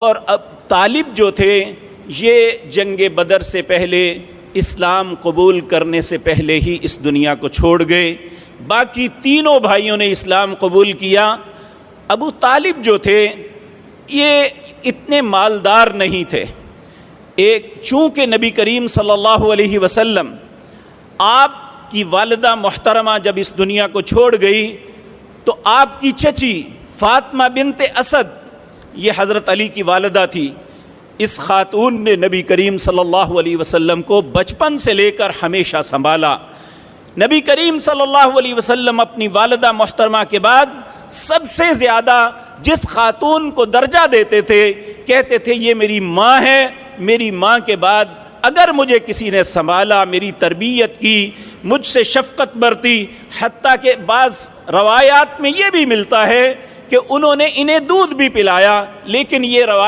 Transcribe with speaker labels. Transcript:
Speaker 1: اور اب طالب جو تھے یہ جنگ بدر سے پہلے اسلام قبول کرنے سے پہلے ہی اس دنیا کو چھوڑ گئے۔ باقی تینوں بھائیوں نے اسلام قبول کیا۔ ابو طالب جو تھے یہ اتنے مالدار نہیں تھے۔ چونکہ نبی کریم صلی اللہ علیہ وسلم آپ کی والدہ محترمہ جب اس دنیا کو چھوڑ گئی تو آپ کی چچی فاطمہ بنت اسد، یہ حضرت علی کی والدہ تھی، اس خاتون نے نبی کریم صلی اللہ علیہ وسلم کو بچپن سے لے کر ہمیشہ سنبھالا۔ نبی کریم صلی اللہ علیہ وسلم اپنی والدہ محترمہ کے بعد سب سے زیادہ جس خاتون کو درجہ دیتے تھے، کہتے تھے یہ میری ماں ہے، میری ماں کے بعد اگر مجھے کسی نے سنبھالا، میری تربیت کی، مجھ سے شفقت برتی، حتیٰ کہ بعض روایات میں یہ بھی ملتا ہے کہ انہوں نے انہیں دودھ بھی پلایا، لیکن یہ روایت